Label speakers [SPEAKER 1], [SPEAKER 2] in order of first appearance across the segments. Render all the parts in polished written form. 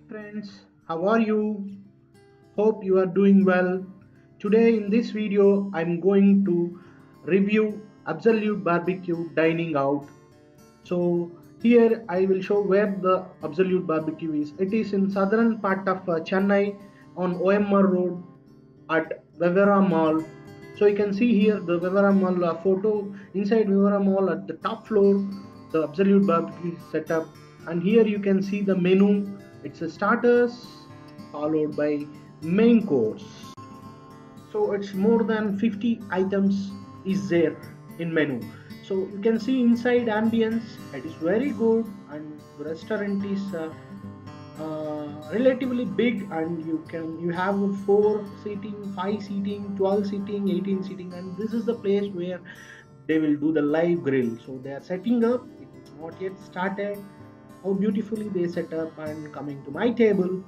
[SPEAKER 1] Friends, how are you? Hope you are doing well. Today in this video I'm going to review Absolute Barbecue Dining Out. So here I will show where the Absolute Barbecue is. It is in southern part of Chennai on OMR Road at Vivera Mall. So you can see here the Vivera Mall photo. Inside Vivera Mall at the top floor the Absolute Barbecue is set up, and here you can see the menu. It's a starters followed by main course. So it's more than 50 items is there in menu. So you can see inside ambience, it is very good, and the restaurant is relatively big, and you have 4 seating, 5 seating, 12 seating, 18 seating, and this is the place where they will do the live grill. So they are setting up, it is not yet started. How beautifully they set up, and coming to my table.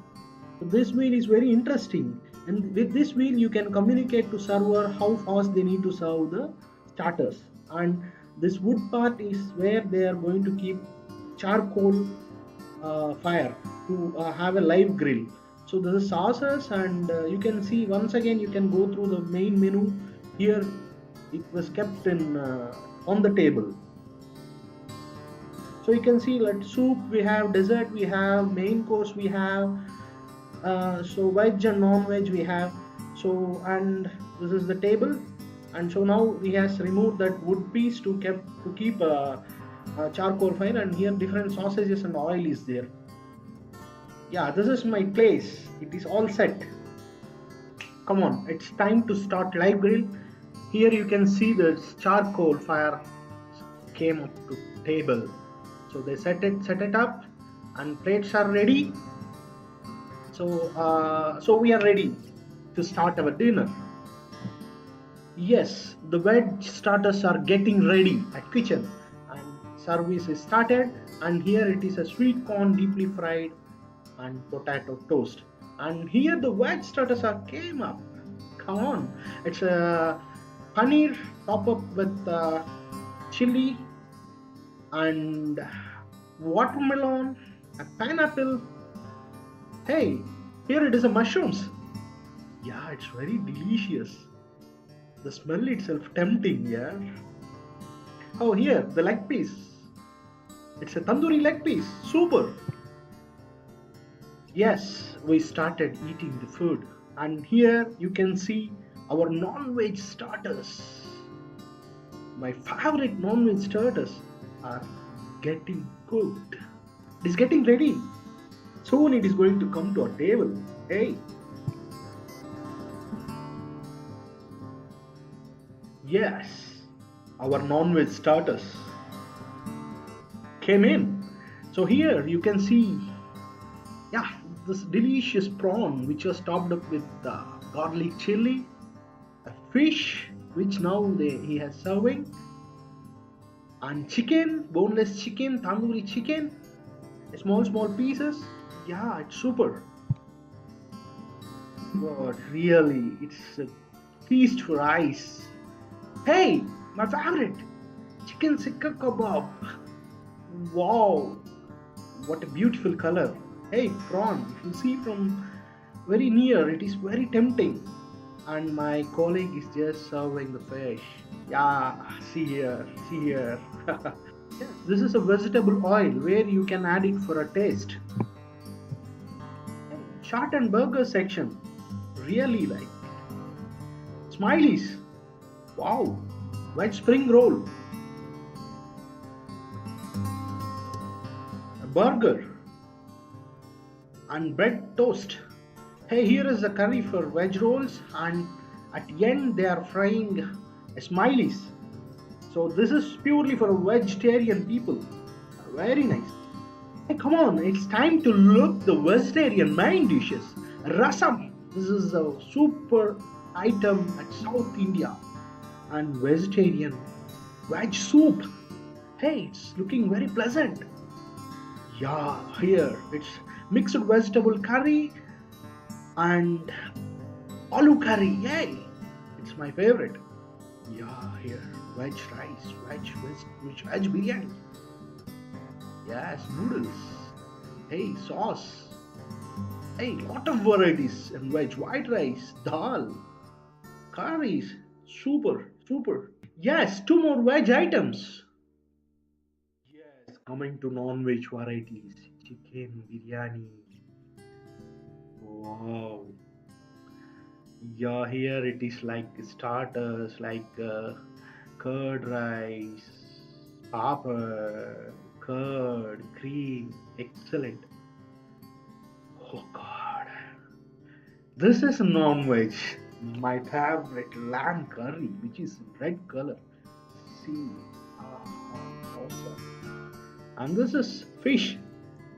[SPEAKER 1] So this wheel is very interesting, and with this wheel you can communicate to server how fast they need to serve the starters. And this wood part is where they are going to keep charcoal fire to have a live grill. So this is sauces, and you can see once again you can go through the main menu. Here it was kept in on the table. So you can see like soup we have, dessert we have, main course we have, so veg and non-veg we have. So, and this is the table, and so now he has removed that wood piece to keep charcoal fire, and here different sausages and oil is there. Yeah, this is my place, it is all set. Come on, it's time to start live grill. Here you can see the charcoal fire came up to table. So they set it up, and plates are ready. So we are ready to start our dinner. Yes, the veg starters are getting ready at kitchen, and service is started. And here it is a sweet corn deeply fried and potato toast. And here the veg starters are came up. Come on, it's a paneer top up with chili and watermelon, a pineapple. Hey, here it is a mushrooms. Yeah, it's very delicious. The smell itself tempting, yeah. Oh, here the leg piece. It's a tandoori leg piece. Super. Yes, we started eating the food, and here you can see our non-veg starters. My favorite non-veg starters are getting cooked. It is getting ready. Soon it is going to come to our table. Hey. Yes, our non-veg starters came in. So here you can see, yeah, this delicious prawn which was topped up with garlic chili, a fish which now he has serving, and chicken, boneless chicken, tandoori chicken, small pieces. Yeah, it's super. God, really, it's a feast for eyes. Hey, my favorite, chicken tikka kebab. Wow, what a beautiful color. Hey, prawn, if you see from very near, it is very tempting. And my colleague is just serving the fish. Yeah, see here, see here. Yes, this is a vegetable oil where you can add it for a taste. Chaat and burger section, really like. Smileys, wow, veg spring roll, a burger, and bread toast. Hey, here is the curry for veg rolls, and at the end they are frying smileys. So this is purely for vegetarian people. Very nice. Hey, come on, it's time to look the vegetarian main dishes. Rasam. This is a super item at South India. And vegetarian veg soup. Hey, it's looking very pleasant. Yeah, here it's mixed vegetable curry and aloo curry. Yay! It's my favorite. Yeah, here veg rice, veg biryani. Yes, noodles. Hey, sauce. Hey, lot of varieties and veg, white rice, dal, curries, super, super. Yes, two more veg items. Yes, coming to non-veg varieties, chicken biryani. Wow. Yeah, here it is like starters like curd rice, papad, curd, cream. Excellent. Oh God. This is non-veg. My favorite lamb curry, which is red color. See, awesome. And this is fish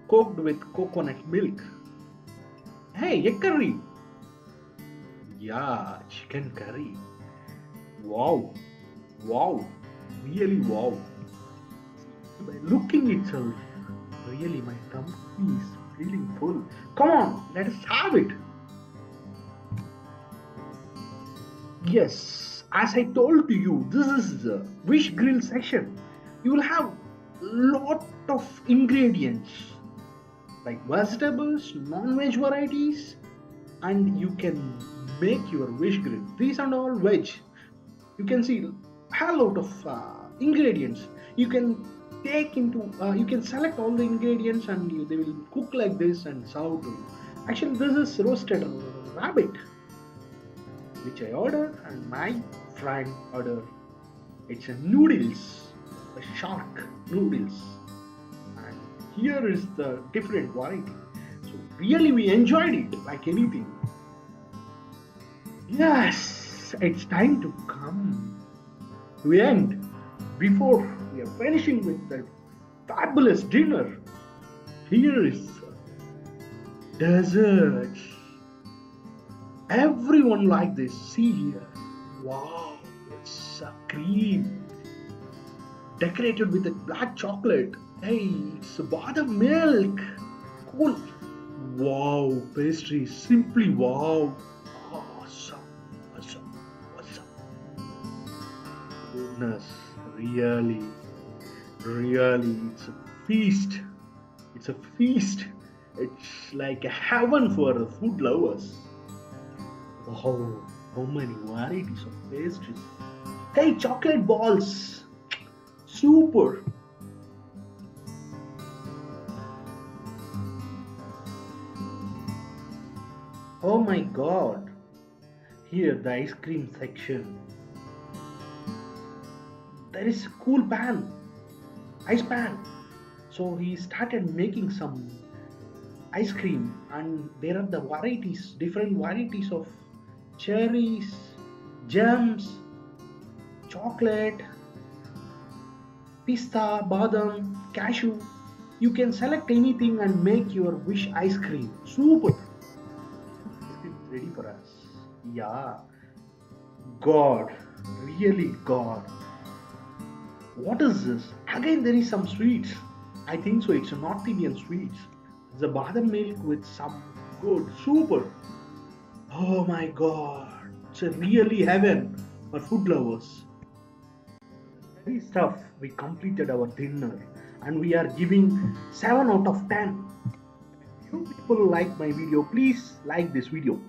[SPEAKER 1] cooked with coconut milk. Hey, egg curry. Yeah, chicken curry. Wow, wow, really wow. By looking itself, really my tummy is feeling full. Come on, let us have it. Yes, as I told to you, this is the wish grill section. You will have lot of ingredients like vegetables, non-veg varieties, and you can make your wish grill. These are all veg. You can see a lot of ingredients. You can take into. You can select all the ingredients, and they will cook like this and serve to you. Actually, this is roasted rabbit, which I ordered, and my friend ordered. It's a noodles, a shark noodles, and here is the different variety. So really, we enjoyed it like anything. Yes, it's time to come to end. Before we are finishing with that fabulous dinner, here is desserts. Everyone like this. See here. Wow, it's a cream decorated with a black chocolate. Hey, it's a buttermilk. Cool. Wow, pastry. Simply wow. Awesome. Awesome. Awesome. Goodness. Really. Really. It's a feast. It's a feast. It's like a heaven for food lovers. Wow, how many varieties of pastries. Hey, chocolate balls. Super. Oh my god. Here, the ice cream section. There is a cool pan, ice pan. So he started making some ice cream, and there are the varieties, different varieties of cherries, gems, chocolate, pista, badam, cashew. You can select anything and make your wish ice cream. Super. Ice cream is ready for us. Yeah. God. Really God. What is this? Again, there is some sweets. I think so. It's a North Indian sweets. It's a badam milk with some good. Super. Oh my God. It's a really heaven for food lovers. Heavy stuff. We completed our dinner and we are giving 7 out of 10. If you people like my video, please like this video.